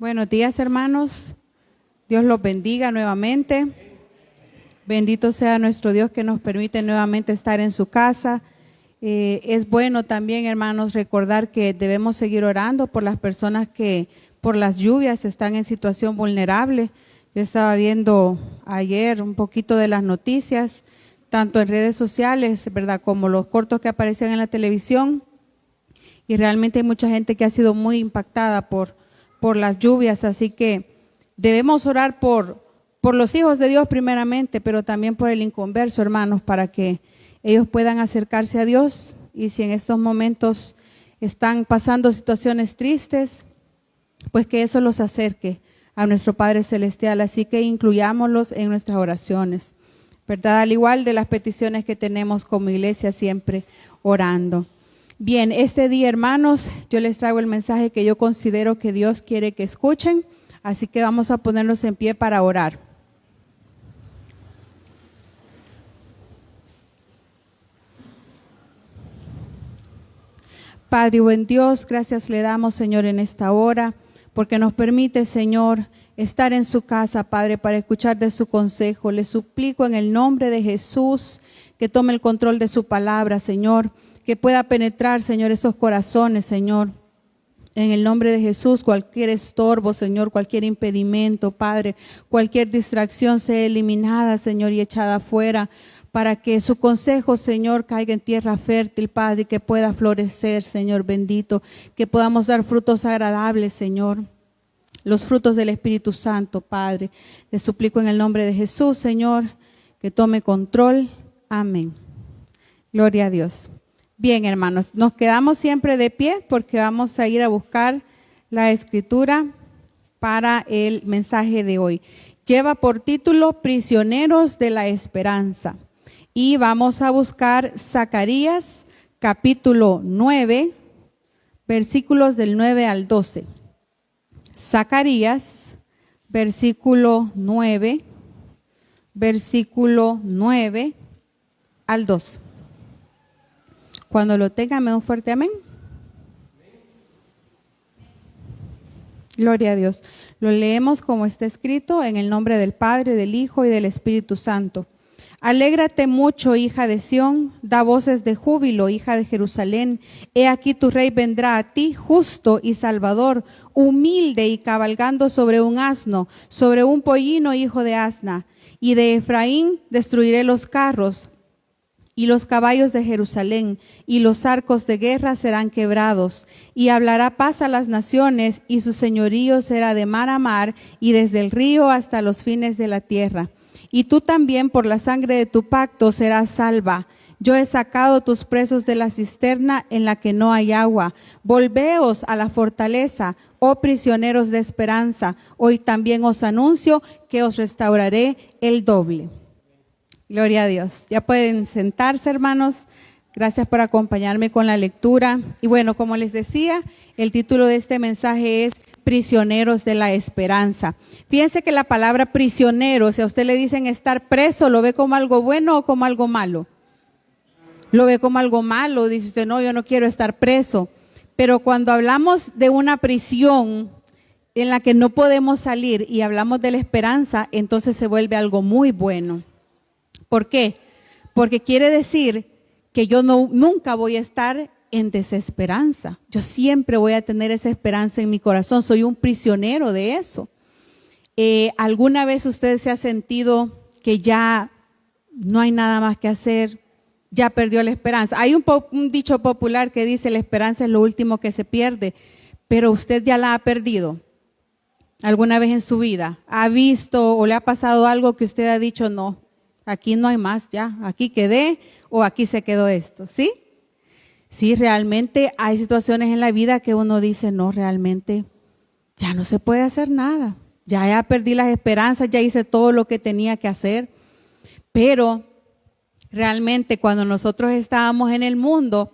Buenos días, hermanos. Dios los bendiga nuevamente. Bendito sea nuestro Dios que nos permite nuevamente estar en su casa. Es bueno también, hermanos, recordar que debemos seguir orando por las personas que por las lluvias están en situación vulnerable. Yo estaba viendo ayer un poquito de las noticias, tanto en redes sociales, ¿verdad?, como los cortos que aparecían en la televisión. Y realmente hay mucha gente que ha sido muy impactada por las lluvias, así que debemos orar por los hijos de Dios primeramente, pero también por el inconverso, hermanos, para que ellos puedan acercarse a Dios. Y si en estos momentos están pasando situaciones tristes, pues que eso los acerque a nuestro Padre Celestial, así que incluyámoslos en nuestras oraciones, ¿verdad? Al igual de las peticiones que tenemos como iglesia siempre orando. Bien, este día, hermanos, yo les traigo el mensaje que yo considero que Dios quiere que escuchen, así que vamos a ponernos en pie para orar. Padre buen Dios, gracias le damos, Señor, en esta hora, porque nos permite, Señor, estar en su casa, Padre, para escuchar de su consejo. Le suplico en el nombre de Jesús que tome el control de su palabra, Señor, que pueda penetrar, Señor, esos corazones, Señor. En el nombre de Jesús, cualquier estorbo, Señor, cualquier impedimento, Padre, cualquier distracción sea eliminada, Señor, y echada afuera, para que su consejo, Señor, caiga en tierra fértil, Padre, y que pueda florecer, Señor bendito, que podamos dar frutos agradables, Señor, los frutos del Espíritu Santo, Padre. Le suplico en el nombre de Jesús, Señor, que tome control. Amén. Gloria a Dios. Bien, hermanos, nos quedamos siempre de pie porque vamos a ir a buscar la escritura para el mensaje de hoy. Lleva por título Prisioneros de la Esperanza. Y vamos a buscar Zacarías capítulo 9, versículos del 9 al 12. Zacarías, versículo 9 al 12. Cuando lo tengan, me da un fuerte amén. Gloria a Dios. Lo leemos como está escrito en el nombre del Padre, del Hijo y del Espíritu Santo. Alégrate mucho, hija de Sión, da voces de júbilo, hija de Jerusalén. He aquí tu rey vendrá a ti, justo y salvador, humilde y cabalgando sobre un asno, sobre un pollino, hijo de asna. Y de Efraín destruiré los carros y los caballos de Jerusalén, y los arcos de guerra serán quebrados, y hablará paz a las naciones, y su señorío será de mar a mar, y desde el río hasta los fines de la tierra. Y tú también por la sangre de tu pacto serás salva. Yo he sacado tus presos de la cisterna en la que no hay agua. Volveos a la fortaleza, oh prisioneros de esperanza. Hoy también os anuncio que os restauraré el doble. Gloria a Dios. Ya pueden sentarse, hermanos. Gracias por acompañarme con la lectura. Y bueno, como les decía, el título de este mensaje es Prisioneros de la Esperanza. Fíjense que la palabra prisionero, si a usted le dicen estar preso, ¿lo ve como algo bueno o como algo malo? Lo ve como algo malo, dice usted, no, yo no quiero estar preso. Pero cuando hablamos de una prisión en la que no podemos salir y hablamos de la esperanza, entonces se vuelve algo muy bueno. ¿Por qué? Porque quiere decir que yo nunca voy a estar en desesperanza. Yo siempre voy a tener esa esperanza en mi corazón. Soy un prisionero de eso. ¿Alguna vez usted se ha sentido que ya no hay nada más que hacer? Ya perdió la esperanza. Hay un dicho popular que dice la esperanza es lo último que se pierde, pero usted ya la ha perdido. ¿Alguna vez en su vida ha visto o le ha pasado algo que usted ha dicho no? Aquí no hay más, ya, aquí quedé o aquí se quedó esto, ¿sí? Sí, realmente hay situaciones en la vida que uno dice, no, realmente ya no se puede hacer nada. Ya perdí las esperanzas, ya hice todo lo que tenía que hacer. Pero realmente cuando nosotros estábamos en el mundo,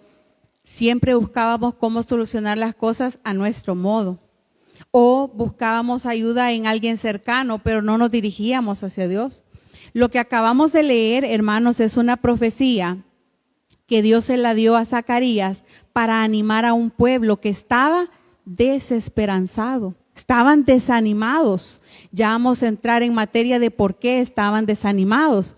siempre buscábamos cómo solucionar las cosas a nuestro modo. O buscábamos ayuda en alguien cercano, pero no nos dirigíamos hacia Dios. Lo que acabamos de leer, hermanos, es una profecía que Dios se la dio a Zacarías para animar a un pueblo que estaba desesperanzado. Estaban desanimados. Ya vamos a entrar en materia de por qué estaban desanimados.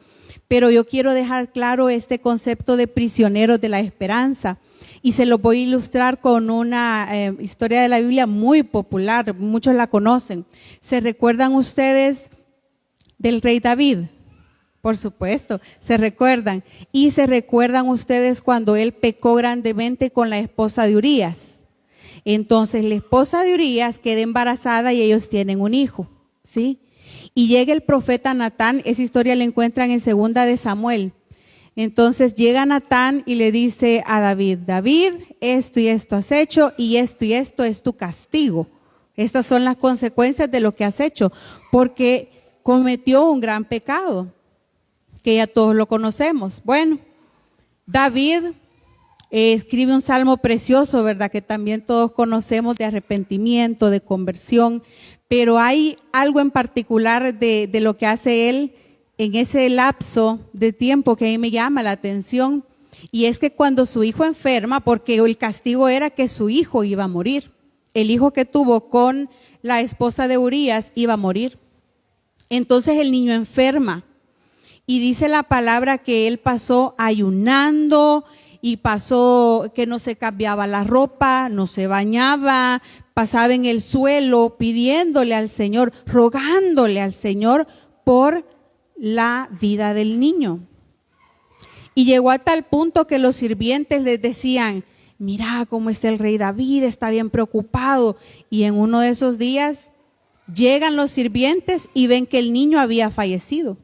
Pero yo quiero dejar claro este concepto de prisioneros de la esperanza. Y se lo voy a ilustrar con una historia de la Biblia muy popular, muchos la conocen. ¿Se recuerdan ustedes del rey David? Por supuesto, se recuerdan. Y se recuerdan ustedes cuando él pecó grandemente con la esposa de Urías. Entonces la esposa de Urías queda embarazada y ellos tienen un hijo, ¿sí? Y llega el profeta Natán, esa historia la encuentran en 2 de Samuel. Entonces llega Natán y le dice a David, David, esto y esto has hecho y esto es tu castigo. Estas son las consecuencias de lo que has hecho, porque cometió un gran pecado, que ya todos lo conocemos. Bueno, David escribe un salmo precioso, ¿verdad? Que también todos conocemos, de arrepentimiento, de conversión, pero hay algo en particular de lo que hace él en ese lapso de tiempo que a mí me llama la atención, y es que cuando su hijo enferma, porque el castigo era que su hijo iba a morir, el hijo que tuvo con la esposa de Urías iba a morir. Entonces el niño enferma, y dice la palabra que él pasó ayunando, y pasó que no se cambiaba la ropa, no se bañaba, pasaba en el suelo pidiéndole al Señor, rogándole al Señor por la vida del niño. Y llegó a tal punto que los sirvientes les decían, mira cómo está el rey David, está bien preocupado. Y en uno de esos días llegan los sirvientes y ven que el niño había fallecido.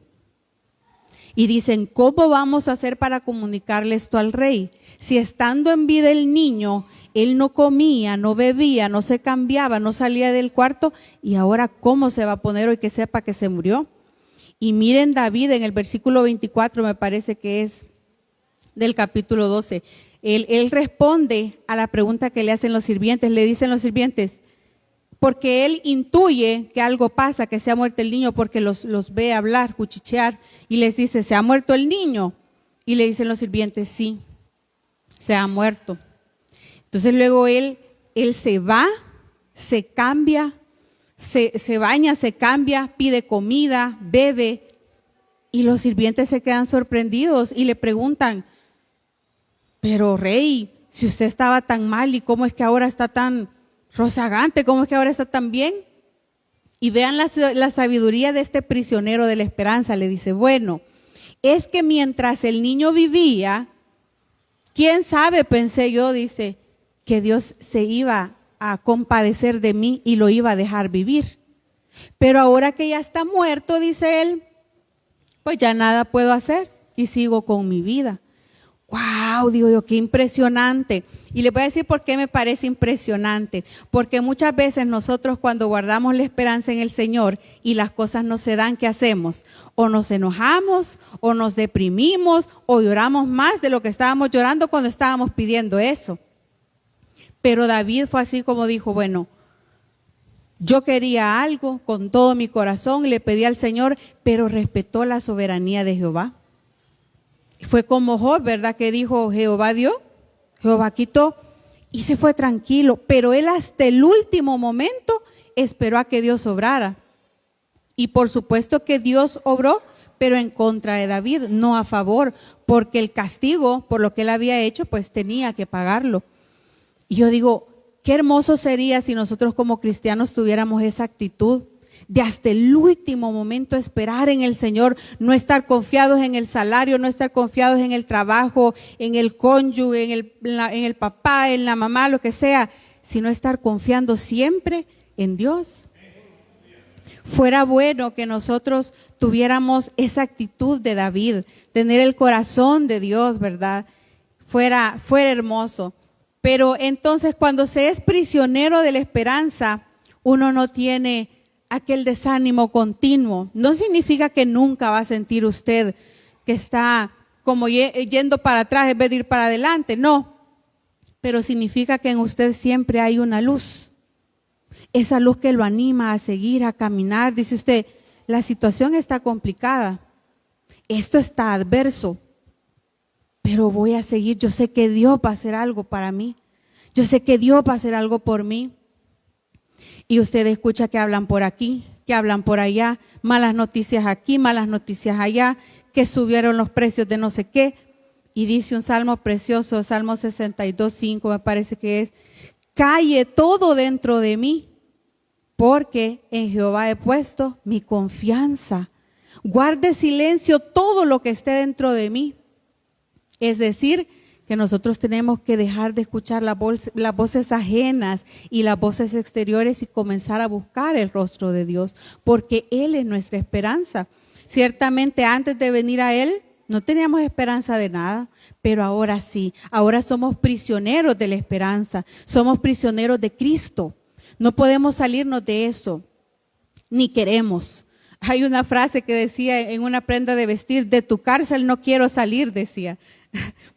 Y dicen, ¿cómo vamos a hacer para comunicarle esto al rey? Si estando en vida el niño, él no comía, no bebía, no se cambiaba, no salía del cuarto, y ahora ¿cómo se va a poner hoy que sepa que se murió? Y miren David en el versículo 24, me parece que es del capítulo 12, él responde a la pregunta que le hacen los sirvientes, le dicen los sirvientes, porque él intuye que algo pasa, que se ha muerto el niño, porque los ve hablar, cuchichear, y les dice, ¿se ha muerto el niño? Y le dicen los sirvientes, sí, se ha muerto. Entonces luego él se va, se cambia, se baña, se cambia, pide comida, bebe, y los sirvientes se quedan sorprendidos y le preguntan, pero rey, si usted estaba tan mal y cómo es que ahora está tan rozagante, cómo es que ahora está tan bien. Y vean la sabiduría de este prisionero de la esperanza. Le dice, bueno, es que mientras el niño vivía, quién sabe, pensé yo, dice, que Dios se iba a compadecer de mí y lo iba a dejar vivir. Pero ahora que ya está muerto, dice él, pues ya nada puedo hacer y sigo con mi vida. ¡Wow! Digo yo, qué impresionante. Y les voy a decir por qué me parece impresionante. Porque muchas veces nosotros cuando guardamos la esperanza en el Señor y las cosas no se dan, ¿qué hacemos? O nos enojamos, o nos deprimimos, o lloramos más de lo que estábamos llorando cuando estábamos pidiendo eso. Pero David fue así como dijo, bueno, yo quería algo con todo mi corazón, le pedí al Señor, pero respetó la soberanía de Jehová. Fue como Job, ¿verdad? Que dijo, Jehová dio, Jehová quitó, y se fue tranquilo. Pero él hasta el último momento esperó a que Dios obrara. Y por supuesto que Dios obró, pero en contra de David, no a favor, porque el castigo por lo que él había hecho, pues tenía que pagarlo. Y yo digo, qué hermoso sería si nosotros como cristianos tuviéramos esa actitud de hasta el último momento esperar en el Señor, no estar confiados en el salario, no estar confiados en el trabajo, en el cónyuge, en el papá, en la mamá, lo que sea, sino estar confiando siempre en Dios. Fuera bueno que nosotros tuviéramos esa actitud de David, tener el corazón de Dios, ¿verdad? Fuera hermoso. Pero entonces cuando se es prisionero de la esperanza, uno no tiene aquel desánimo continuo. No significa que nunca va a sentir usted que está como yendo para atrás en vez de ir para adelante, no. Pero significa que en usted siempre hay una luz. Esa luz que lo anima a seguir, a caminar. Dice usted, la situación está complicada, esto está adverso, pero voy a seguir. Yo sé que Dios va a hacer algo para mí. Yo sé que Dios va a hacer algo por mí. Y usted escucha que hablan por aquí, que hablan por allá, malas noticias aquí, malas noticias allá, que subieron los precios de no sé qué. Y dice un salmo precioso, Salmo 62:5 me parece que es: calle todo dentro de mí, porque en Jehová he puesto mi confianza. Guarde silencio todo lo que esté dentro de mí. Es decir, que nosotros tenemos que dejar de escuchar las voces ajenas y las voces exteriores y comenzar a buscar el rostro de Dios, porque Él es nuestra esperanza. Ciertamente antes de venir a Él no teníamos esperanza de nada, pero ahora sí, ahora somos prisioneros de la esperanza, somos prisioneros de Cristo. No podemos salirnos de eso, ni queremos. Hay una frase que decía en una prenda de vestir: de tu cárcel no quiero salir, decía,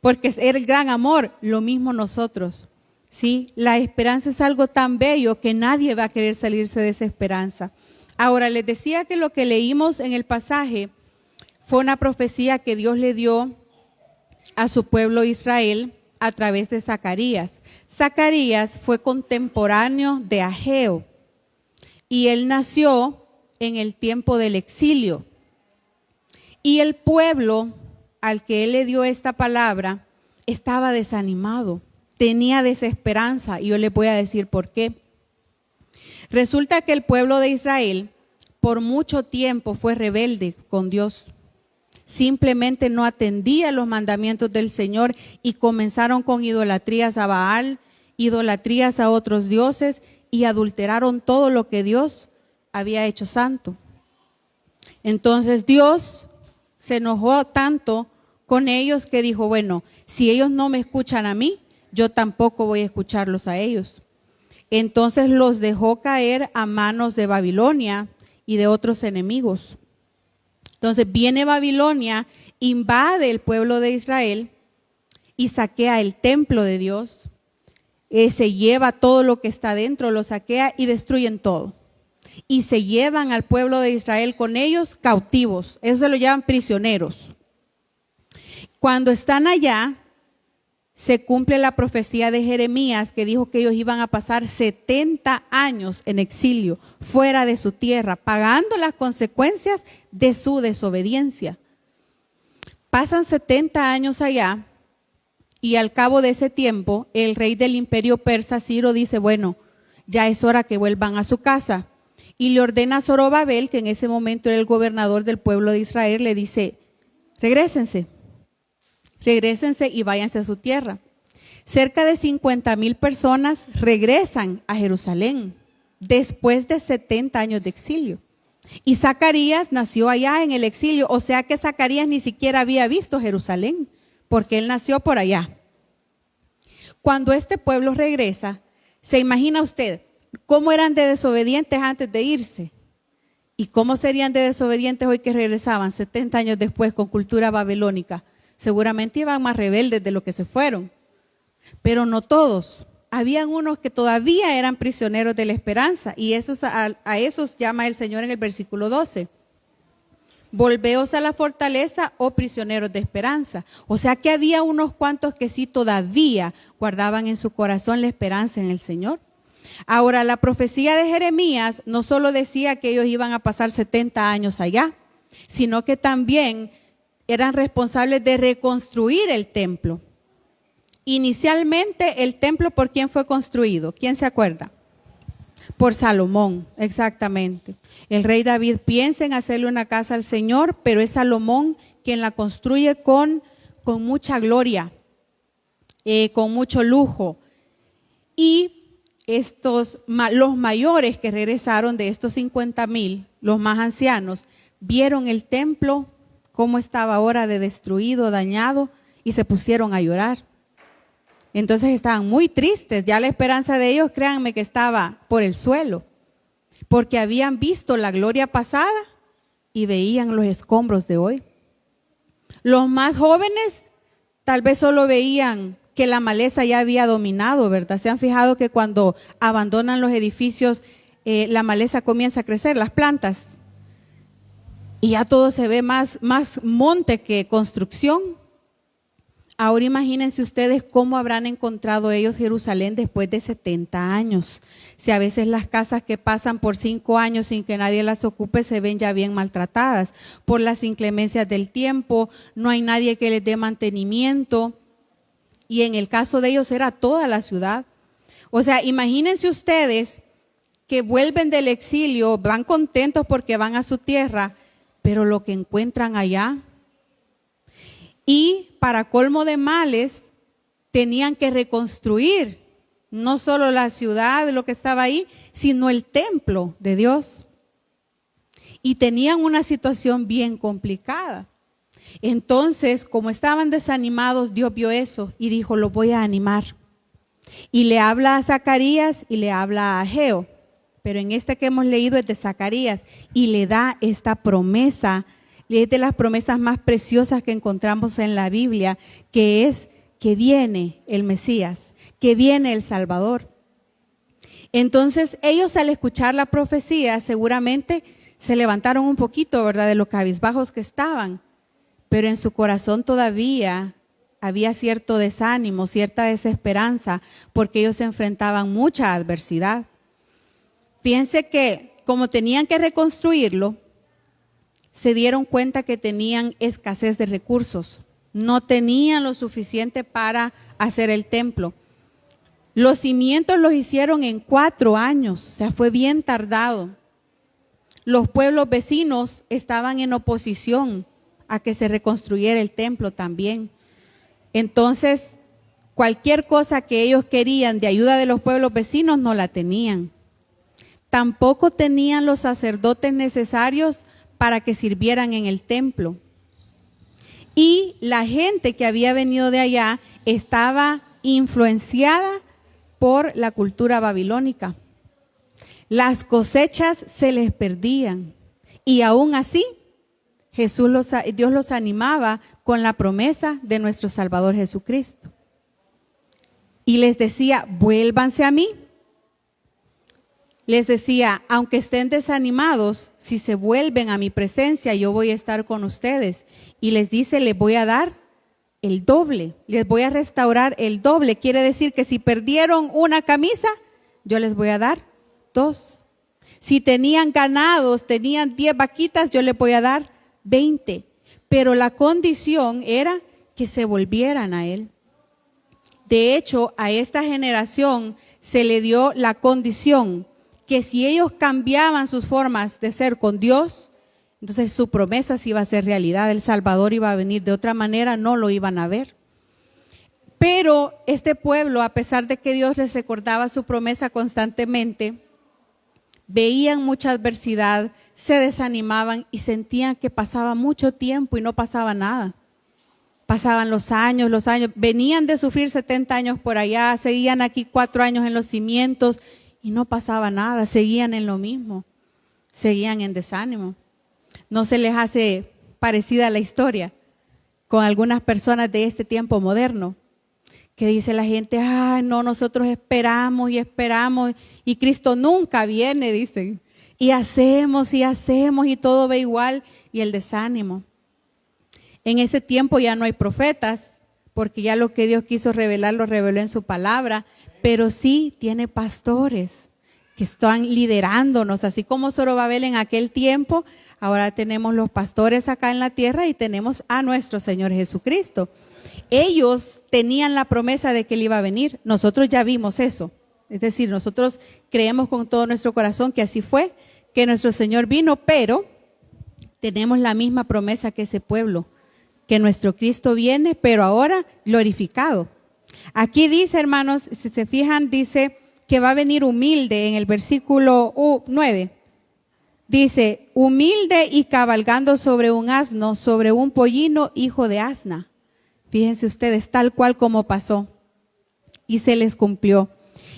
porque era el gran amor. Lo mismo nosotros, ¿sí? La esperanza es algo tan bello que nadie va a querer salirse de esa esperanza. Ahora, les decía que lo que leímos en el pasaje fue una profecía que Dios le dio a su pueblo Israel a través de Zacarías. Zacarías fue contemporáneo de Ageo y él nació en el tiempo del exilio. Y el pueblo al que él le dio esta palabra estaba desanimado, tenía desesperanza, y yo les voy a decir por qué. Resulta que el pueblo de Israel por mucho tiempo fue rebelde con Dios. Simplemente no atendía los mandamientos del Señor y comenzaron con idolatrías a Baal, idolatrías a otros dioses, y adulteraron todo lo que Dios había hecho santo. Entonces Dios se enojó tanto con ellos que dijo: bueno, si ellos no me escuchan a mí, yo tampoco voy a escucharlos a ellos. Entonces los dejó caer a manos de Babilonia y de otros enemigos. Entonces viene Babilonia, invade el pueblo de Israel y saquea el templo de Dios. Se lleva todo lo que está dentro, lo saquea y destruyen todo. Y se llevan al pueblo de Israel con ellos cautivos. Eso se lo llaman prisioneros. Cuando están allá, se cumple la profecía de Jeremías, que dijo que ellos iban a pasar 70 años en exilio, fuera de su tierra, pagando las consecuencias de su desobediencia. Pasan 70 años allá, y al cabo de ese tiempo, el rey del imperio persa, Ciro, dice: bueno, ya es hora que vuelvan a su casa. Y le ordena a Zorobabel, que en ese momento era el gobernador del pueblo de Israel, le dice: regrésense y váyanse a su tierra. Cerca de 50,000 personas regresan a Jerusalén después de 70 años de exilio. Y Zacarías nació allá en el exilio, o sea que Zacarías ni siquiera había visto Jerusalén, porque él nació por allá. Cuando este pueblo regresa, ¿se imagina usted cómo eran de desobedientes antes de irse? ¿Y cómo serían de desobedientes hoy que regresaban 70 años después con cultura babilónica? Seguramente iban más rebeldes de lo que se fueron. Pero no todos. Habían unos que todavía eran prisioneros de la esperanza, y a esos llama el Señor en el versículo 12. Volveos a la fortaleza, oh prisioneros de esperanza. O sea que había unos cuantos que sí todavía guardaban en su corazón la esperanza en el Señor. Ahora, la profecía de Jeremías no solo decía que ellos iban a pasar 70 años allá, sino que también eran responsables de reconstruir el templo. Inicialmente, el templo, ¿por quién fue construido? ¿Quién se acuerda? Por Salomón, exactamente. El rey David piensa en hacerle una casa al Señor, pero es Salomón quien la construye con mucha gloria, con mucho lujo. Y los mayores que regresaron de estos 50,000, los más ancianos, vieron el templo cómo estaba ahora de destruido, dañado, y se pusieron a llorar. Entonces estaban muy tristes, ya la esperanza de ellos, créanme, que estaba por el suelo, porque habían visto la gloria pasada y veían los escombros de hoy. Los más jóvenes tal vez solo veían que la maleza ya había dominado, ¿verdad? Se han fijado que cuando abandonan los edificios, la maleza comienza a crecer, las plantas, y ya todo se ve más monte que construcción. Ahora imagínense ustedes cómo habrán encontrado ellos Jerusalén después de 70 años. Si a veces las casas que pasan por 5 años sin que nadie las ocupe se ven ya bien maltratadas por las inclemencias del tiempo, no hay nadie que les dé mantenimiento. Y en el caso de ellos era toda la ciudad. O sea, imagínense ustedes que vuelven del exilio, van contentos porque van a su tierra, pero lo que encuentran allá. Y para colmo de males, tenían que reconstruir no solo la ciudad, lo que estaba ahí, sino el templo de Dios. Y tenían una situación bien complicada. Entonces, como estaban desanimados, Dios vio eso y dijo, los voy a animar. Y le habla a Zacarías y le habla a Ageo. Pero en este que hemos leído es de Zacarías y le da esta promesa. Es de las promesas más preciosas que encontramos en la Biblia, que es que viene el Mesías, que viene el Salvador. Entonces ellos al escuchar la profecía seguramente se levantaron un poquito, ¿verdad?, de los cabizbajos que estaban, pero en su corazón todavía había cierto desánimo, cierta desesperanza, porque ellos se enfrentaban mucha adversidad. Fíjense que como tenían que reconstruirlo, se dieron cuenta que tenían escasez de recursos, no tenían lo suficiente para hacer el templo. Los cimientos los hicieron en 4 años, o sea, fue bien tardado. Los pueblos vecinos estaban en oposición a que se reconstruyera el templo también. Entonces, cualquier cosa que ellos querían de ayuda de los pueblos vecinos no la tenían. Tampoco tenían los sacerdotes necesarios para que sirvieran en el templo. Y la gente que había venido de allá estaba influenciada por la cultura babilónica. Las cosechas se les perdían y aún así Dios los animaba con la promesa de nuestro Salvador Jesucristo. Y les decía, vuélvanse a mí. Les decía, aunque estén desanimados, si se vuelven a mi presencia, yo voy a estar con ustedes. Y les dice, les voy a dar el doble, les voy a restaurar el doble. Quiere decir que si perdieron una camisa, yo les voy a dar 2. Si tenían ganados, tenían 10 vaquitas, yo les voy a dar 20. Pero la condición era que se volvieran a Él. De hecho, a esta generación se le dio la condición que si ellos cambiaban sus formas de ser con Dios, entonces su promesa se iba a hacer realidad, el Salvador iba a venir, de otra manera no lo iban a ver. Pero este pueblo, a pesar de que Dios les recordaba su promesa constantemente, veían mucha adversidad, se desanimaban y sentían que pasaba mucho tiempo y no pasaba nada. Pasaban los años, venían de sufrir 70 años por allá, seguían aquí 4 años en los cimientos, y no pasaba nada, seguían en lo mismo, seguían en desánimo. ¿No se les hace parecida la historia con algunas personas de este tiempo moderno? Que dice la gente, ay no, nosotros esperamos y Cristo nunca viene, dicen. Y hacemos y todo va igual, y el desánimo. En ese tiempo ya no hay profetas, porque ya lo que Dios quiso revelar lo reveló en su palabra, pero sí tiene pastores que están liderándonos, así como Zorobabel en aquel tiempo. Ahora tenemos los pastores acá en la tierra y tenemos a nuestro Señor Jesucristo. Ellos tenían la promesa de que Él iba a venir, nosotros ya vimos eso. Es decir, nosotros creemos con todo nuestro corazón que así fue, que nuestro Señor vino, pero tenemos la misma promesa que ese pueblo, que nuestro Cristo viene, pero ahora glorificado. Aquí dice, hermanos, si se fijan, dice que va a venir humilde en el versículo 9. Dice, humilde y cabalgando sobre un asno, sobre un pollino, hijo de asna. Fíjense ustedes, tal cual como pasó. Y se les cumplió.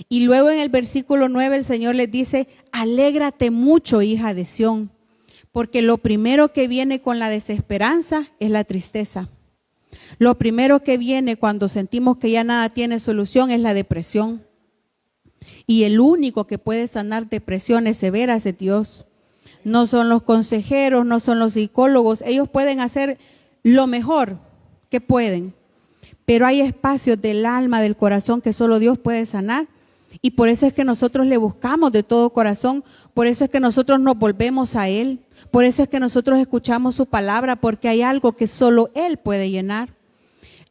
Y luego en el versículo 9 el Señor les dice, alégrate mucho, hija de Sión, porque lo primero que viene con la desesperanza es la tristeza. Lo primero que viene cuando sentimos que ya nada tiene solución es la depresión. Y el único que puede sanar depresiones severas es Dios. No son los consejeros, no son los psicólogos. Ellos pueden hacer lo mejor que pueden. pero hay espacios del alma, del corazón que solo Dios puede sanar. Y por eso es que nosotros le buscamos de todo corazón, por eso es que nosotros nos volvemos a Él, por eso es que nosotros escuchamos su palabra, porque hay algo que solo Él puede llenar.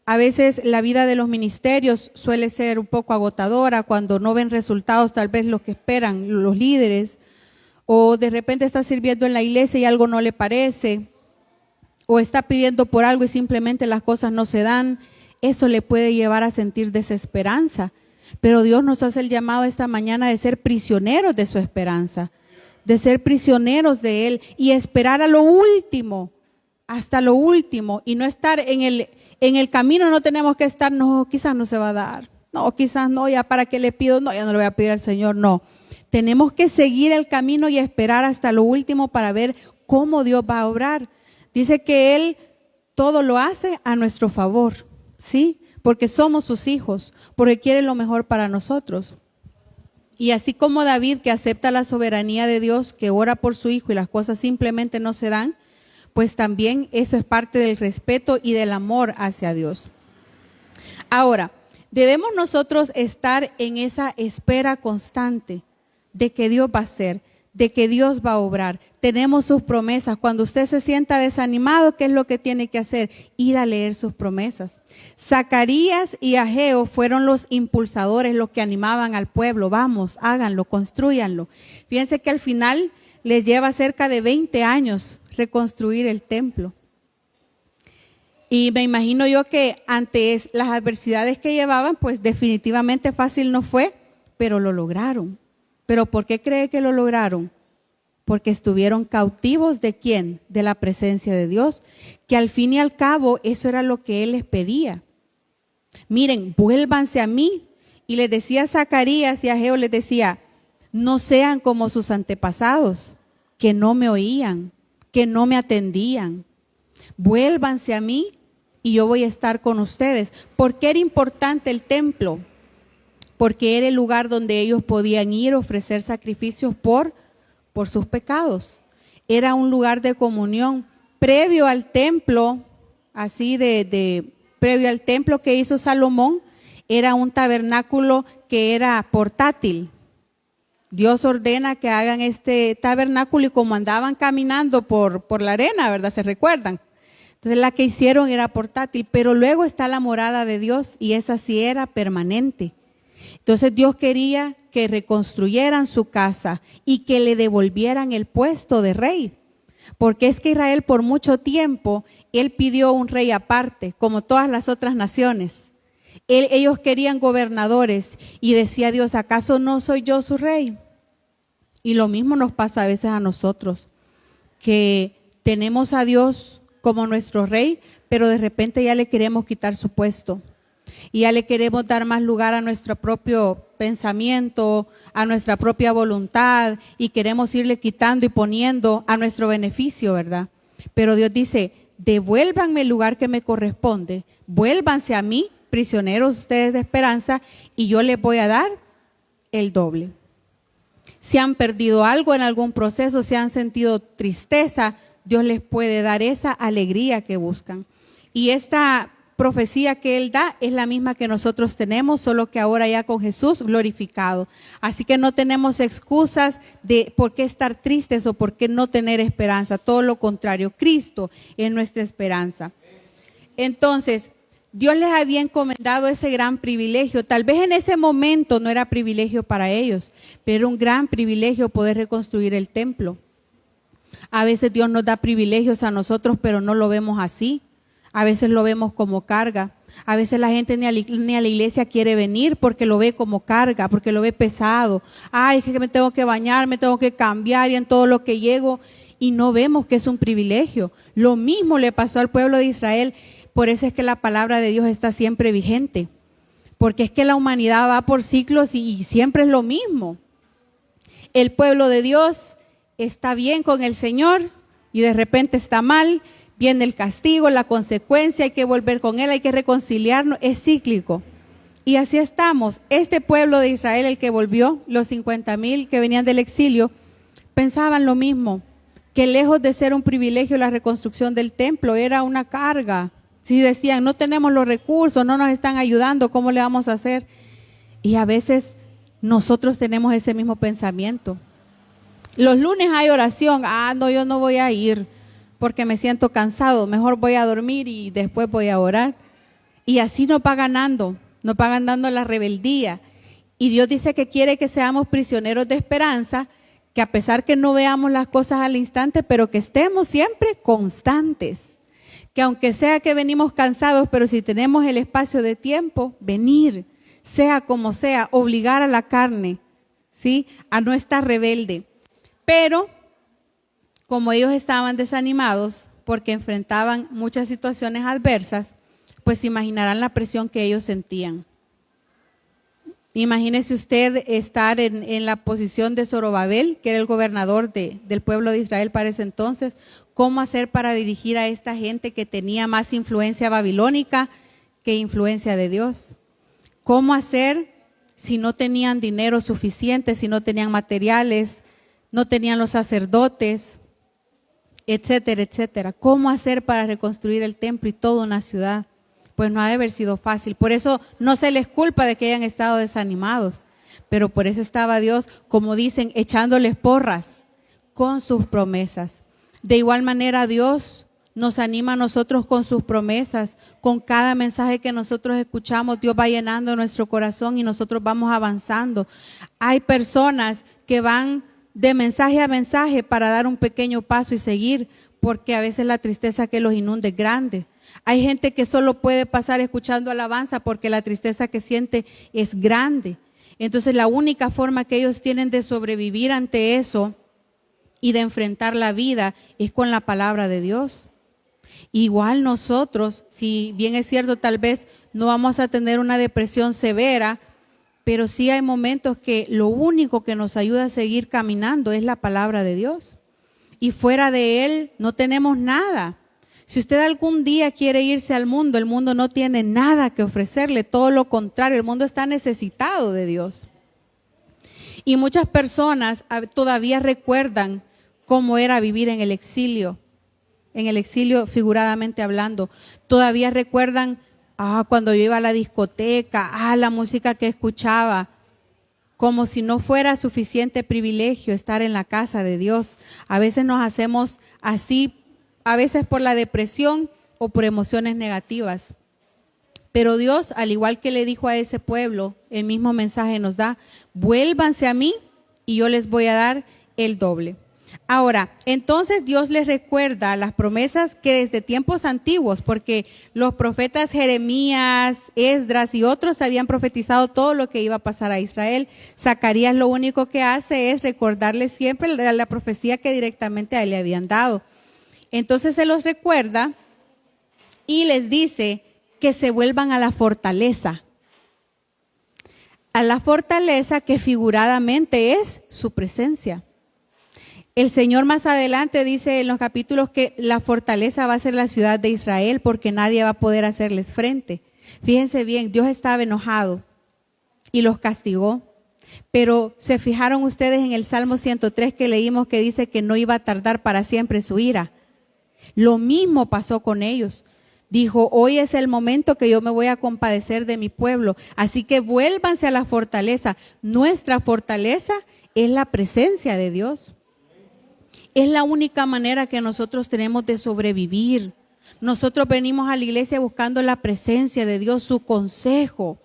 A veces la vida de los ministerios suele ser un poco agotadora cuando no ven resultados, tal vez los que esperan los líderes, o de repente está sirviendo en la iglesia y algo no le parece, o está pidiendo por algo y simplemente las cosas no se dan. Eso le puede llevar a sentir desesperanza. Pero Dios nos hace el llamado esta mañana de ser prisioneros de su esperanza, de ser prisioneros de Él y esperar a lo último, hasta lo último, y no estar en el camino. No tenemos que estar, no, quizás no se va a dar, no, quizás no, ya para qué le pido, no, ya no le voy a pedir al Señor, no. Tenemos que seguir el camino y esperar hasta lo último para ver cómo Dios va a obrar. Dice que Él todo lo hace a nuestro favor, ¿sí? Porque somos sus hijos, porque quiere lo mejor para nosotros. Y así como David, que acepta la soberanía de Dios, que ora por su hijo y las cosas simplemente no se dan, pues también eso es parte del respeto y del amor hacia Dios. Ahora, debemos nosotros estar en esa espera constante de que Dios va a hacer, de que Dios va a obrar. Tenemos sus promesas. Cuando usted se sienta desanimado, ¿qué es lo que tiene que hacer? Ir a leer sus promesas. Zacarías y Ageo fueron los impulsadores, los que animaban al pueblo. Vamos, háganlo, construyanlo. Fíjense que al final les lleva cerca de 20 años reconstruir el templo. Y me imagino yo que ante las adversidades que llevaban, pues definitivamente fácil no fue, pero lo lograron. ¿Pero por qué cree que lo lograron? Porque estuvieron cautivos ¿de quién? De la presencia de Dios, que al fin y al cabo eso era lo que Él les pedía. Miren, vuélvanse a mí. Y les decía Zacarías y Ageo, les decía, no sean como sus antepasados, que no me oían, que no me atendían. Vuélvanse a mí y yo voy a estar con ustedes. ¿Por qué era importante el templo? Porque era el lugar donde ellos podían ir a ofrecer sacrificios por sus pecados. Era un lugar de comunión. Previo al templo, previo al templo que hizo Salomón, era un tabernáculo que era portátil. Dios ordena que hagan este tabernáculo y como andaban caminando por la arena, ¿verdad? ¿Se recuerdan? Entonces la que hicieron era portátil, pero luego está la morada de Dios y esa sí era permanente. Entonces Dios quería que reconstruyeran su casa y que le devolvieran el puesto de rey. Porque es que Israel por mucho tiempo, él pidió un rey aparte, como todas las otras naciones. Ellos querían gobernadores y decía Dios, ¿acaso no soy yo su rey? Y lo mismo nos pasa a veces a nosotros, que tenemos a Dios como nuestro rey, pero de repente ya le queremos quitar su puesto. Y ya le queremos dar más lugar a nuestro propio pensamiento, a nuestra propia voluntad, y queremos irle quitando y poniendo a nuestro beneficio, ¿verdad? Pero Dios dice, devuélvanme el lugar que me corresponde, vuélvanse a mí, prisioneros ustedes de esperanza, y yo les voy a dar el doble. Si han perdido algo en algún proceso, si han sentido tristeza, Dios les puede dar esa alegría que buscan. Y esta profecía que Él da es la misma que nosotros tenemos, solo que ahora ya con Jesús glorificado. Así que no tenemos excusas de por qué estar tristes o por qué no tener esperanza. Todo lo contrario, Cristo es nuestra esperanza. Entonces, Dios les había encomendado ese gran privilegio. Tal vez en ese momento no era privilegio para ellos, pero era un gran privilegio poder reconstruir el templo. A veces Dios nos da privilegios a nosotros, pero no lo vemos así. A veces lo vemos como carga. A veces la gente ni a la iglesia quiere venir porque lo ve como carga, porque lo ve pesado. Ay, es que me tengo que bañar, me tengo que cambiar y en todo lo que llego. Y no vemos que es un privilegio. Lo mismo le pasó al pueblo de Israel. Por eso es que la palabra de Dios está siempre vigente. Porque es que la humanidad va por ciclos y siempre es lo mismo. El pueblo de Dios está bien con el Señor y de repente está mal. Viene el castigo, la consecuencia, hay que volver con Él, hay que reconciliarnos, es cíclico. Y así estamos. Este pueblo de Israel, el que volvió, los 50,000 que venían del exilio, pensaban lo mismo, que lejos de ser un privilegio la reconstrucción del templo, era una carga, Si decían, no tenemos los recursos, no nos están ayudando, ¿cómo le vamos a hacer? Y a veces nosotros tenemos ese mismo pensamiento. Los lunes hay oración, no, yo no voy a ir porque me siento cansado, mejor voy a dormir y después voy a orar. Y así nos va ganando la rebeldía. Y Dios dice que quiere que seamos prisioneros de esperanza, que a pesar que no veamos las cosas al instante, pero que estemos siempre constantes. Que aunque sea que venimos cansados, pero si tenemos el espacio de tiempo, venir, sea como sea, obligar a la carne, ¿sí?, a no estar rebelde. Pero como ellos estaban desanimados porque enfrentaban muchas situaciones adversas, pues imaginarán la presión que ellos sentían. Imagínese usted estar en la posición de Zorobabel, que era el gobernador del pueblo de Israel para ese entonces. ¿Cómo hacer para dirigir a esta gente que tenía más influencia babilónica que influencia de Dios? ¿Cómo hacer si no tenían dinero suficiente, si no tenían materiales, no tenían los sacerdotes, etcétera, etcétera? ¿Cómo hacer para reconstruir el templo y toda una ciudad? Pues no ha de haber sido fácil. Por eso no se les culpa de que hayan estado desanimados, pero por eso estaba Dios, como dicen, echándoles porras con sus promesas. De igual manera Dios nos anima a nosotros con sus promesas, con cada mensaje que nosotros escuchamos. Dios va llenando nuestro corazón y nosotros vamos avanzando. Hay personas que van de mensaje a mensaje para dar un pequeño paso y seguir, porque a veces la tristeza que los inunde es grande. Hay gente que solo puede pasar escuchando alabanza porque la tristeza que siente es grande. Entonces la única forma que ellos tienen de sobrevivir ante eso y de enfrentar la vida es con la palabra de Dios. Igual nosotros, si bien es cierto, tal vez no vamos a tener una depresión severa, pero sí hay momentos que lo único que nos ayuda a seguir caminando es la palabra de Dios. Y fuera de Él no tenemos nada. Si usted algún día quiere irse al mundo, el mundo no tiene nada que ofrecerle, todo lo contrario, el mundo está necesitado de Dios. Y muchas personas todavía recuerdan cómo era vivir en el exilio figuradamente hablando. Todavía recuerdan cuando yo iba a la discoteca, la música que escuchaba, como si no fuera suficiente privilegio estar en la casa de Dios. A veces nos hacemos así, a veces por la depresión o por emociones negativas. Pero Dios, al igual que le dijo a ese pueblo, el mismo mensaje nos da: vuélvanse a mí y yo les voy a dar el doble. Ahora, entonces Dios les recuerda las promesas que desde tiempos antiguos, porque los profetas Jeremías, Esdras y otros habían profetizado todo lo que iba a pasar a Israel. Zacarías lo único que hace es recordarles siempre la profecía que directamente a él le habían dado. Entonces se los recuerda y les dice que se vuelvan a la fortaleza que figuradamente es su presencia. El Señor más adelante dice en los capítulos que la fortaleza va a ser la ciudad de Israel porque nadie va a poder hacerles frente. Fíjense bien, Dios estaba enojado y los castigó. Pero se fijaron ustedes en el Salmo 103 que leímos, que dice que no iba a tardar para siempre su ira. Lo mismo pasó con ellos. Dijo: hoy es el momento que yo me voy a compadecer de mi pueblo, así que vuélvanse a la fortaleza. Nuestra fortaleza es la presencia de Dios. Es la única manera que nosotros tenemos de sobrevivir. Nosotros venimos a la iglesia buscando la presencia de Dios, su consejo,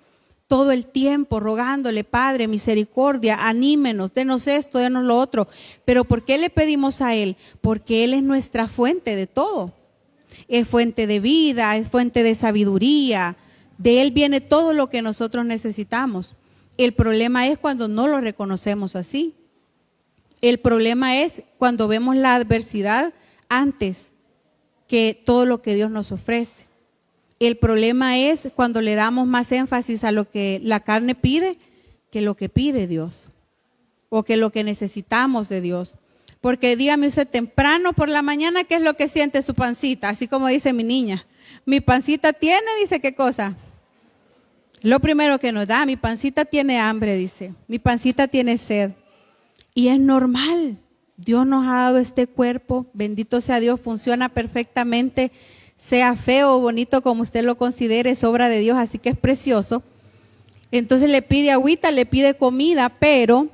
todo el tiempo rogándole: Padre, misericordia, anímenos, denos esto, denos lo otro. Pero ¿por qué le pedimos a Él? Porque Él es nuestra fuente de todo. Es fuente de vida, es fuente de sabiduría. De Él viene todo lo que nosotros necesitamos. El problema es cuando no lo reconocemos así. El problema es cuando vemos la adversidad antes que todo lo que Dios nos ofrece. El problema es cuando le damos más énfasis a lo que la carne pide que lo que pide Dios o que lo que necesitamos de Dios. Porque dígame usted, temprano por la mañana, ¿qué es lo que siente su pancita? Así como dice mi niña, mi pancita tiene, dice, ¿qué cosa? Lo primero que nos da: mi pancita tiene hambre, dice, mi pancita tiene sed. Y es normal, Dios nos ha dado este cuerpo, bendito sea Dios, funciona perfectamente sea feo o bonito como usted lo considere, es obra de Dios, así que es precioso. Entonces le pide agüita, le pide comida, pero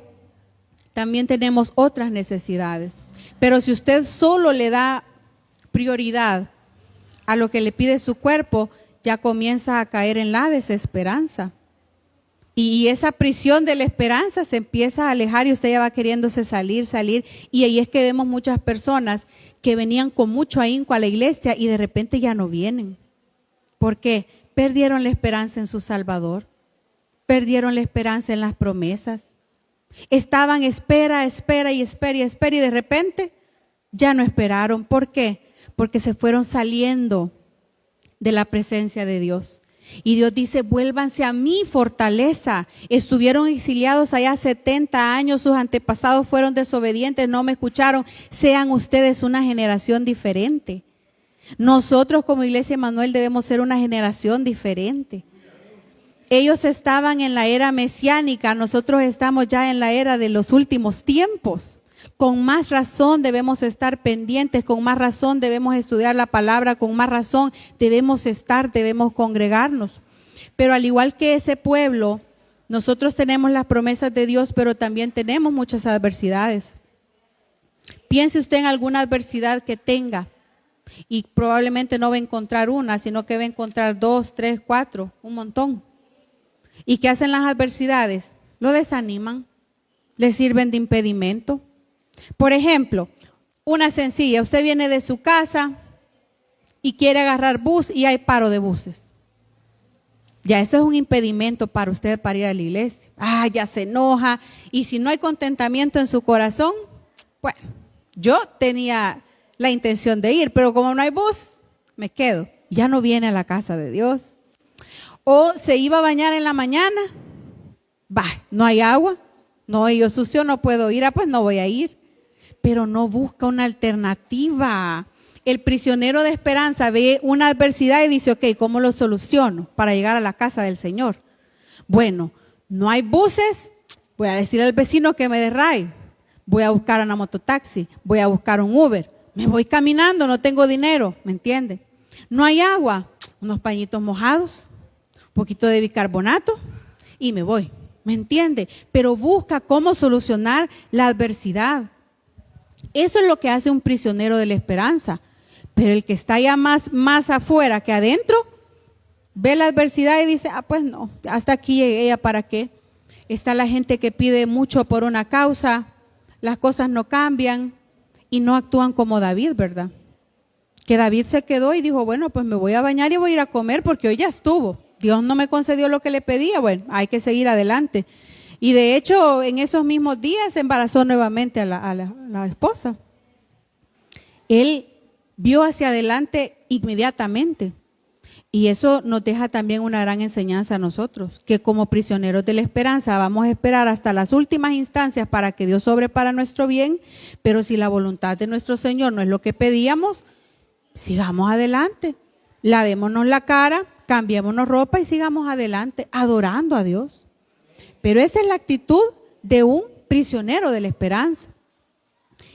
también tenemos otras necesidades. Pero si usted solo le da prioridad a lo que le pide su cuerpo, ya comienza a caer en la desesperanza. Y esa prisión de la esperanza se empieza a alejar y usted ya va queriéndose salir. Y ahí es que vemos muchas personas que venían con mucho ahínco a la iglesia y de repente ya no vienen. ¿Por qué? Perdieron la esperanza en su Salvador. Perdieron la esperanza en las promesas. Estaban espera y de repente ya no esperaron. ¿Por qué? Porque se fueron saliendo de la presencia de Dios. Y Dios dice, vuélvanse a mi fortaleza. Estuvieron exiliados allá 70 años, sus antepasados fueron desobedientes, no me escucharon. Sean ustedes una generación diferente. Nosotros como Iglesia Emmanuel debemos ser una generación diferente. Ellos estaban en la era mesiánica, nosotros estamos ya en la era de los últimos tiempos. Con más razón debemos estar pendientes, con más razón debemos estudiar la palabra, con más razón debemos congregarnos. Pero al igual que ese pueblo, nosotros tenemos las promesas de Dios, pero también tenemos muchas adversidades. Piense usted en alguna adversidad que tenga y probablemente no va a encontrar una, sino que va a encontrar 2, 3, 4, un montón. ¿Y qué hacen las adversidades? Lo desaniman, le sirven de impedimento. Por ejemplo, una sencilla, usted viene de su casa y quiere agarrar bus y hay paro de buses. Ya eso es un impedimento para usted para ir a la iglesia. Ya se enoja. Y si no hay contentamiento en su corazón, bueno, yo tenía la intención de ir, pero como no hay bus, me quedo. Ya no viene a la casa de Dios. O se iba a bañar en la mañana, no hay agua, no, yo sucio no puedo ir, pues no voy a ir. Pero no busca una alternativa. El prisionero de esperanza ve una adversidad y dice, ok, ¿cómo lo soluciono para llegar a la casa del Señor? Bueno, no hay buses, voy a decirle al vecino que me dé ride, voy a buscar una mototaxi, voy a buscar un Uber, me voy caminando, no tengo dinero, ¿me entiende? No hay agua, unos pañitos mojados, un poquito de bicarbonato y me voy, ¿me entiende? Pero busca cómo solucionar la adversidad. Eso es lo que hace un prisionero de la esperanza. Pero el que está ya más afuera que adentro, ve la adversidad y dice, pues no, hasta aquí llegué, ¿ya para qué? Está la gente que pide mucho por una causa, las cosas no cambian y no actúan como David, ¿verdad? Que David se quedó y dijo, bueno, pues me voy a bañar y voy a ir a comer porque hoy ya estuvo. Dios no me concedió lo que le pedía, bueno, hay que seguir adelante. Y de hecho, en esos mismos días se embarazó nuevamente a la esposa. Él vio hacia adelante inmediatamente. Y eso nos deja también una gran enseñanza a nosotros, que como prisioneros de la esperanza vamos a esperar hasta las últimas instancias para que Dios obre para nuestro bien, pero si la voluntad de nuestro Señor no es lo que pedíamos, sigamos adelante. Lavémonos la cara, cambiémonos ropa y sigamos adelante, adorando a Dios. Pero esa es la actitud de un prisionero de la esperanza.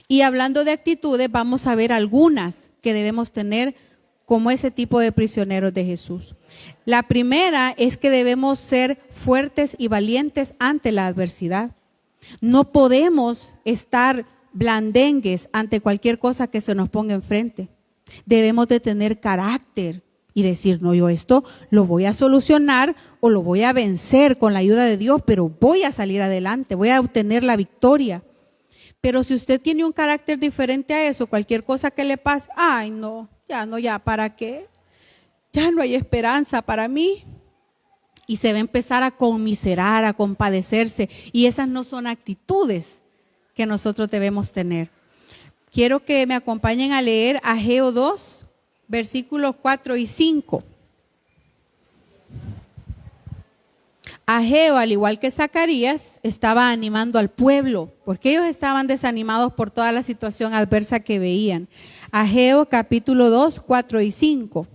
Y hablando de actitudes, vamos a ver algunas que debemos tener como ese tipo de prisioneros de Jesús. La primera es que debemos ser fuertes y valientes ante la adversidad. No podemos estar blandengues ante cualquier cosa que se nos ponga enfrente. Debemos de tener carácter y decir, no, yo esto lo voy a solucionar o lo voy a vencer con la ayuda de Dios, pero voy a salir adelante, voy a obtener la victoria. Pero si usted tiene un carácter diferente a eso, cualquier cosa que le pase, ya, ¿para qué? Ya no hay esperanza para mí. Y se va a empezar a conmiserar, a compadecerse. Y esas no son actitudes que nosotros debemos tener. Quiero que me acompañen a leer Ageo 2, versículos 4 y 5. Ageo, al igual que Zacarías, estaba animando al pueblo, porque ellos estaban desanimados por toda la situación adversa que veían. Ageo capítulo 2, 4 y 5.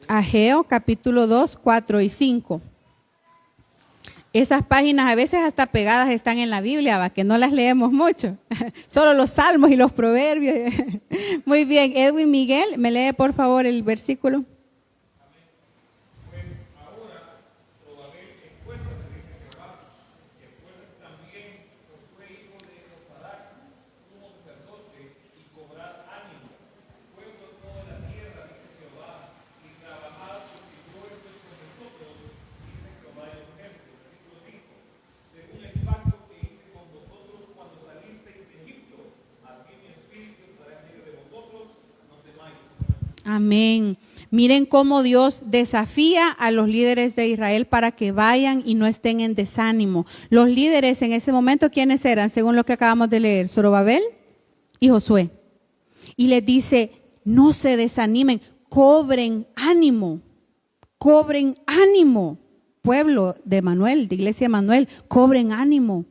Ageo capítulo 2, 4 y 5. Esas páginas a veces hasta pegadas están en la Biblia, ¿va? Que no las leemos mucho. Solo los salmos y los proverbios. Muy bien, Edwin Miguel, ¿me lee por favor el versículo? Amén. Miren cómo Dios desafía a los líderes de Israel para que vayan y no estén en desánimo. Los líderes en ese momento, ¿quiénes eran? Según lo que acabamos de leer, Zorobabel y Josué. Y les dice, no se desanimen, cobren ánimo, pueblo de Manuel, de Iglesia de Manuel, cobren ánimo.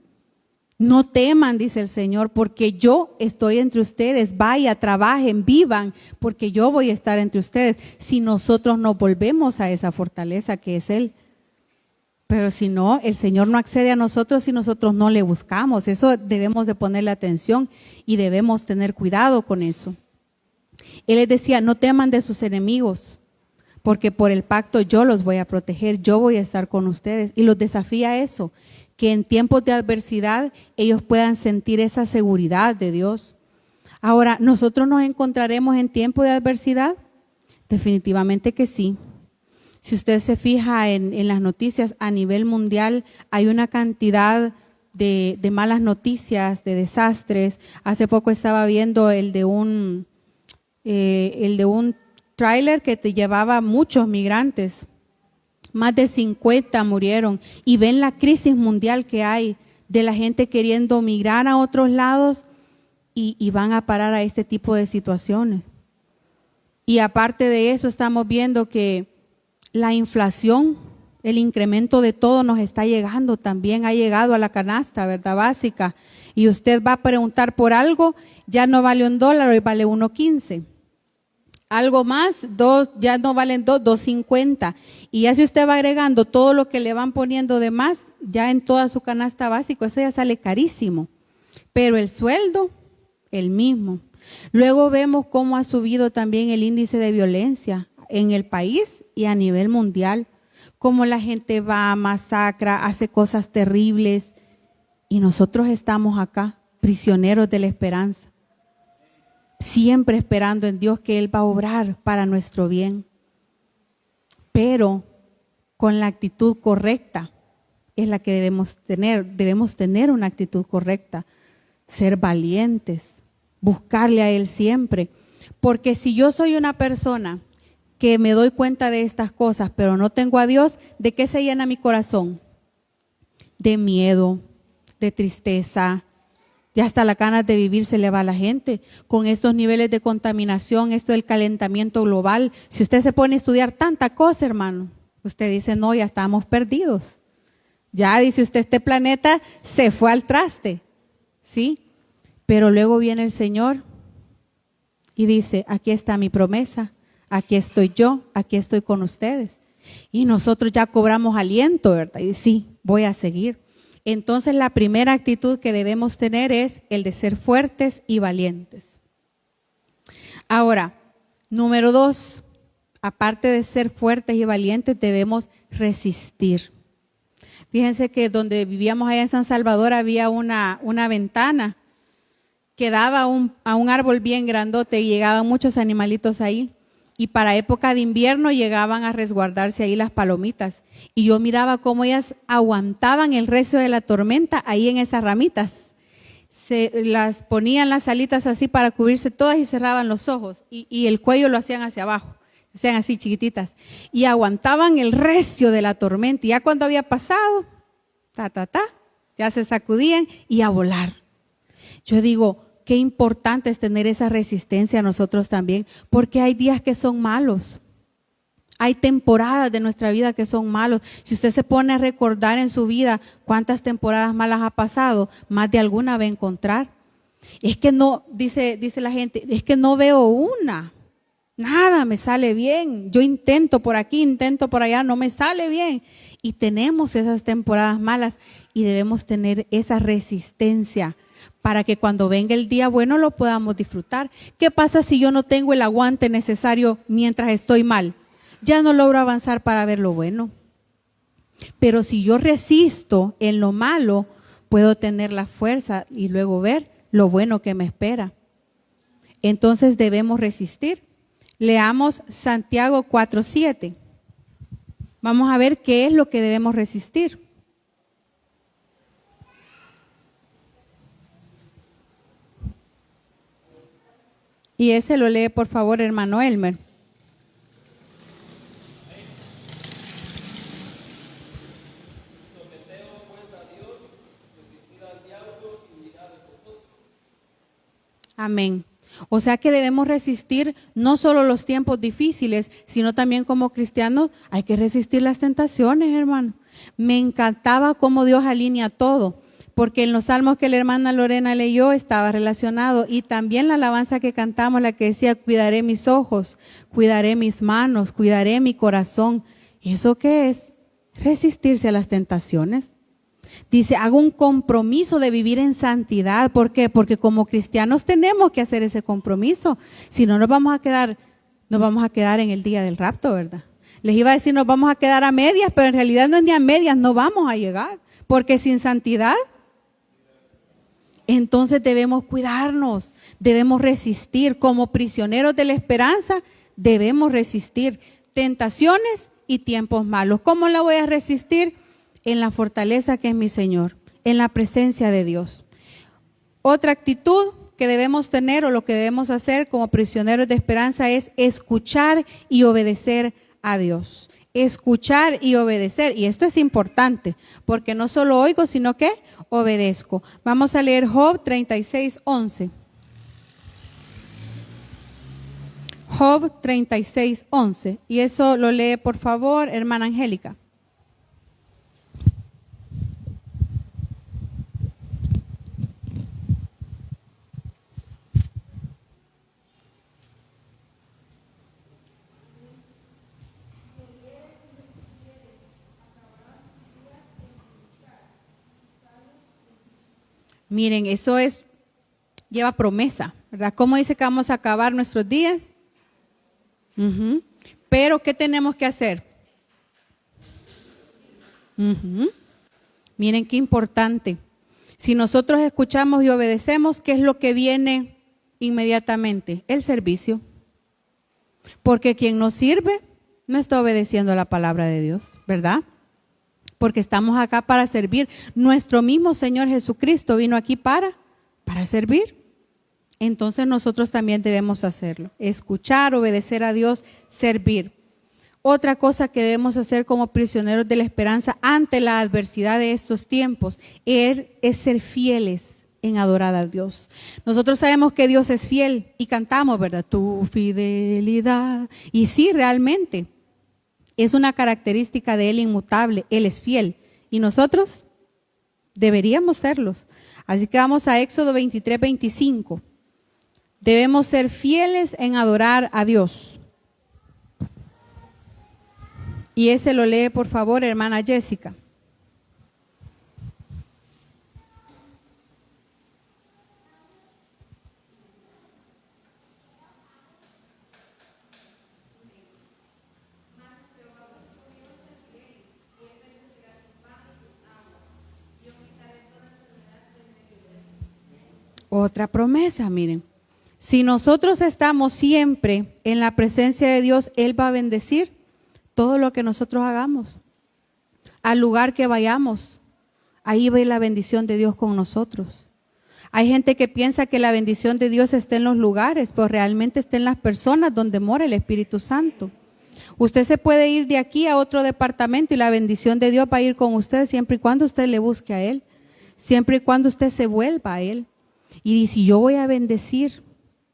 No teman, dice el Señor, porque yo estoy entre ustedes. Vaya, trabajen, vivan, porque yo voy a estar entre ustedes. Si nosotros nos volvemos a esa fortaleza que es Él. Pero si no, el Señor no accede a nosotros si nosotros no le buscamos. Eso debemos de ponerle atención y debemos tener cuidado con eso. Él les decía, no teman de sus enemigos, porque por el pacto yo los voy a proteger, yo voy a estar con ustedes. Y los desafía a eso, que en tiempos de adversidad ellos puedan sentir esa seguridad de Dios. Ahora, ¿nosotros nos encontraremos en tiempo de adversidad? Definitivamente que sí. Si usted se fija en las noticias a nivel mundial, hay una cantidad de malas noticias, de desastres. Hace poco estaba viendo el de un tráiler que te llevaba muchos migrantes. Más de 50 murieron y ven la crisis mundial que hay de la gente queriendo migrar a otros lados y van a parar a este tipo de situaciones. Y aparte de eso estamos viendo que la inflación, el incremento de todo nos está llegando también, ha llegado a la canasta, ¿verdad? Básica. Y usted va a preguntar por algo, ya no vale $1, hoy vale 1.15. Algo más, ya no valen $2.50. Y ya si usted va agregando todo lo que le van poniendo de más, ya en toda su canasta básica, eso ya sale carísimo. Pero el sueldo, el mismo. Luego vemos cómo ha subido también el índice de violencia en el país y a nivel mundial. Cómo la gente va, masacra, hace cosas terribles. Y nosotros estamos acá, prisioneros de la esperanza. Siempre esperando en Dios que Él va a obrar para nuestro bien. Pero con la actitud correcta es la que debemos tener una actitud correcta, ser valientes, buscarle a Él siempre. Porque si yo soy una persona que me doy cuenta de estas cosas, pero no tengo a Dios, ¿de qué se llena mi corazón? De miedo, de tristeza. Ya hasta la ganas de vivir se le va a la gente con estos niveles de contaminación, esto del calentamiento global. Si usted se pone a estudiar tanta cosa, hermano, usted dice, no, ya estamos perdidos. Ya dice usted, este planeta se fue al traste, ¿sí? Pero luego viene el Señor y dice, aquí está mi promesa, aquí estoy yo, aquí estoy con ustedes. Y nosotros ya cobramos aliento, ¿verdad? Y sí, voy a seguir. Entonces la primera actitud que debemos tener es el de ser fuertes y valientes. Ahora, número 2, aparte de ser fuertes y valientes, debemos resistir. Fíjense que donde vivíamos allá en San Salvador había una ventana que daba a un árbol bien grandote y llegaban muchos animalitos ahí. Y para época de invierno llegaban a resguardarse ahí las palomitas. Y yo miraba cómo ellas aguantaban el recio de la tormenta ahí en esas ramitas. Se las ponían las alitas así para cubrirse todas y cerraban los ojos. Y el cuello lo hacían hacia abajo, hacían así chiquititas. Y aguantaban el recio de la tormenta. Y ya cuando había pasado, ya se sacudían y a volar. Yo digo, qué importante es tener esa resistencia a nosotros también, porque hay días que son malos. Hay temporadas de nuestra vida que son malos. Si usted se pone a recordar en su vida cuántas temporadas malas ha pasado, más de alguna va a encontrar. Es que no, dice la gente, es que no veo una. Nada me sale bien. Yo intento por aquí, intento por allá, no me sale bien. y tenemos esas temporadas malas y debemos tener esa resistencia para que cuando venga el día bueno lo podamos disfrutar. ¿Qué pasa si yo no tengo el aguante necesario mientras estoy mal? Ya no logro avanzar para ver lo bueno. Pero si yo resisto en lo malo, puedo tener la fuerza y luego ver lo bueno que me espera. Entonces debemos resistir. Leamos Santiago 4:7. Vamos a ver qué es lo que debemos resistir. Y ese lo lee, por favor, hermano Elmer. Amén. O sea que debemos resistir no solo los tiempos difíciles, sino también como cristianos hay que resistir las tentaciones, hermano. Me encantaba cómo Dios alinea todo, porque en los salmos que la hermana Lorena leyó estaba relacionado, y también la alabanza que cantamos, la que decía, cuidaré mis ojos, cuidaré mis manos, cuidaré mi corazón. ¿Eso qué es? Resistirse a las tentaciones. Dice, hago un compromiso de vivir en santidad. ¿Por qué? Porque como cristianos tenemos que hacer ese compromiso. Si no, nos vamos a quedar en el día del rapto, ¿verdad? Les iba a decir, nos vamos a quedar a medias, pero en realidad no es ni a medias, no vamos a llegar. Porque sin santidad, entonces debemos cuidarnos, debemos resistir. Como prisioneros de la esperanza, debemos resistir tentaciones y tiempos malos. ¿Cómo la voy a resistir? En la fortaleza que es mi Señor, en la presencia de Dios. Otra actitud que debemos tener o lo que debemos hacer como prisioneros de esperanza es escuchar y obedecer a Dios. Escuchar y obedecer. Y esto es importante, porque no solo oigo, sino que obedezco. Vamos a leer Job 36:11. Job 36:11. Y eso lo lee, por favor, hermana Angélica. Miren, eso lleva promesa, ¿verdad? ¿Cómo dice que vamos a acabar nuestros días? Pero, ¿qué tenemos que hacer? Miren qué importante. Si nosotros escuchamos y obedecemos, ¿qué es lo que viene inmediatamente? El servicio. Porque quien nos sirve no está obedeciendo a la palabra de Dios, ¿verdad? Porque estamos acá para servir. Nuestro mismo Señor Jesucristo vino aquí para servir. Entonces nosotros también debemos hacerlo. Escuchar, obedecer a Dios, servir. Otra cosa que debemos hacer como prisioneros de la esperanza ante la adversidad de estos tiempos es ser fieles en adorar a Dios. Nosotros sabemos que Dios es fiel y cantamos, ¿verdad? Tu fidelidad. Y sí, realmente. Es una característica de Él inmutable. Él es fiel. Y nosotros deberíamos serlos. Así que vamos a Éxodo 23:25. Debemos ser fieles en adorar a Dios. Y ese lo lee, por favor, hermana Jessica. Otra promesa, miren. Si nosotros estamos siempre en la presencia de Dios, Él va a bendecir todo lo que nosotros hagamos. Al lugar que vayamos, ahí va la bendición de Dios con nosotros. Hay gente que piensa que la bendición de Dios está en los lugares, pero realmente está en las personas donde mora el Espíritu Santo. Usted se puede ir de aquí a otro departamento y la bendición de Dios va a ir con usted siempre y cuando usted le busque a Él, siempre y cuando usted se vuelva a Él. Y dice, yo voy a bendecir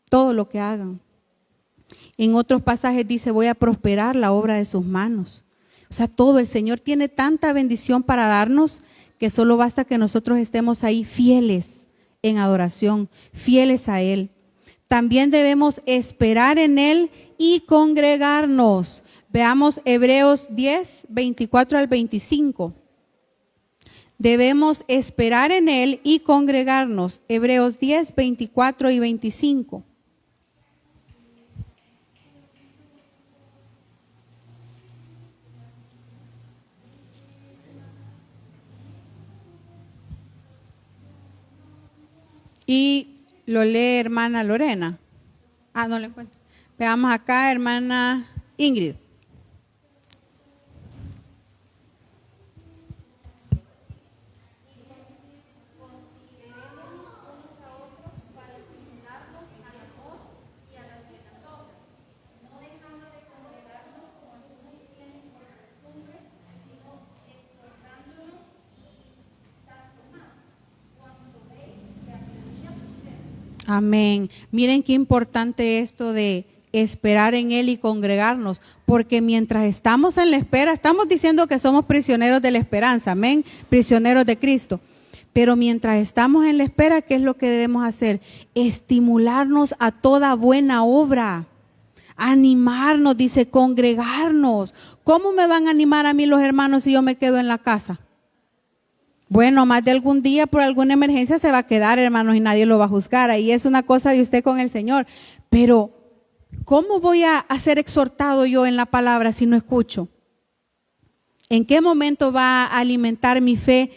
todo lo que hagan. En otros pasajes dice, voy a prosperar la obra de sus manos. O sea, todo, el Señor tiene tanta bendición para darnos que solo basta que nosotros estemos ahí fieles en adoración, fieles a Él. También debemos esperar en Él y congregarnos. Veamos Hebreos 10, 24 al 25. Debemos esperar en Él y congregarnos. Hebreos 10, 24 y 25. Y lo lee hermana Lorena. No lo encuentro. Veamos acá, hermana Ingrid. Amén. Miren qué importante esto de esperar en Él y congregarnos, porque mientras estamos en la espera, estamos diciendo que somos prisioneros de la esperanza, amén, prisioneros de Cristo. Pero mientras estamos en la espera, ¿qué es lo que debemos hacer? Estimularnos a toda buena obra, animarnos, dice, congregarnos. ¿Cómo me van a animar a mí los hermanos si yo me quedo en la casa? Bueno, más de algún día por alguna emergencia se va a quedar, hermanos, y nadie lo va a juzgar. Ahí es una cosa de usted con el Señor. Pero, ¿cómo voy a ser exhortado yo en la palabra si no escucho? ¿En qué momento va a alimentar mi fe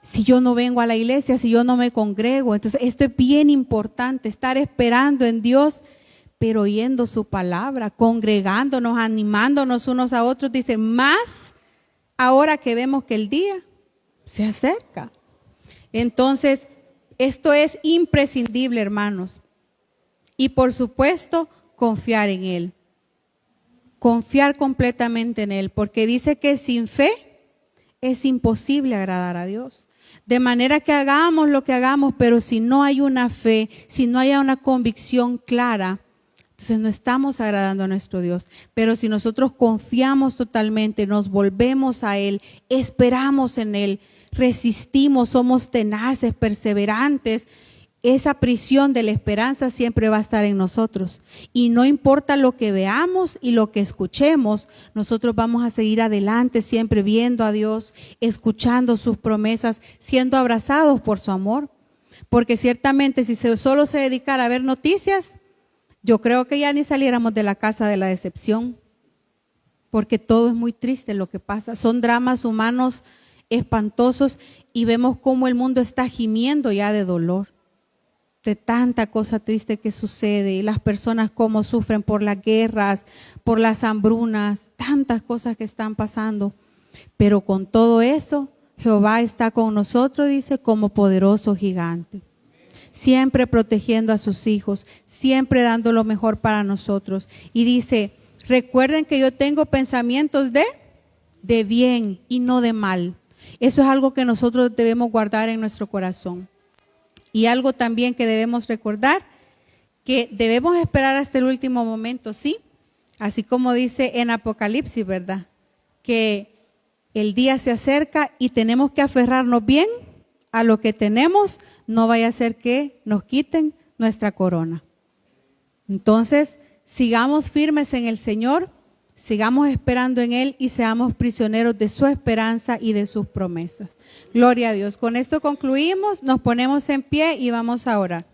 si yo no vengo a la iglesia, si yo no me congrego? Entonces, esto es bien importante, estar esperando en Dios, pero oyendo su palabra, congregándonos, animándonos unos a otros. Dice, más ahora que vemos que el día se acerca. Entonces, esto es imprescindible, hermanos. Y por supuesto, confiar en Él. Confiar completamente en Él, porque dice que sin fe es imposible agradar a Dios. De manera que hagamos lo que hagamos, pero si no hay una fe, si no hay una convicción clara, entonces no estamos agradando a nuestro Dios. Pero si nosotros confiamos totalmente, nos volvemos a Él, esperamos en Él, resistimos, somos tenaces, perseverantes, esa prisión de la esperanza siempre va a estar en nosotros. Y no importa lo que veamos y lo que escuchemos, nosotros vamos a seguir adelante, siempre viendo a Dios, escuchando sus promesas, siendo abrazados por su amor. Porque ciertamente si solo se dedicara a ver noticias, yo creo que ya ni saliéramos de la casa de la decepción. Porque todo es muy triste lo que pasa. Son dramas humanos espantosos y vemos cómo el mundo está gimiendo ya de dolor, de tanta cosa triste que sucede, y las personas cómo sufren por las guerras, por las hambrunas, tantas cosas que están pasando. Pero con todo eso, Jehová está con nosotros, dice, como poderoso gigante, siempre protegiendo a sus hijos, siempre dando lo mejor para nosotros. Y dice, recuerden que yo tengo pensamientos de bien y no de mal. Eso es algo que nosotros debemos guardar en nuestro corazón. Y algo también que debemos recordar, que debemos esperar hasta el último momento, ¿sí? Así como dice en Apocalipsis, ¿verdad? Que el día se acerca y tenemos que aferrarnos bien a lo que tenemos, no vaya a ser que nos quiten nuestra corona. Entonces, sigamos firmes en el Señor, sigamos esperando en Él y seamos prisioneros de su esperanza y de sus promesas. Gloria a Dios. Con esto concluimos, nos ponemos en pie y vamos a orar.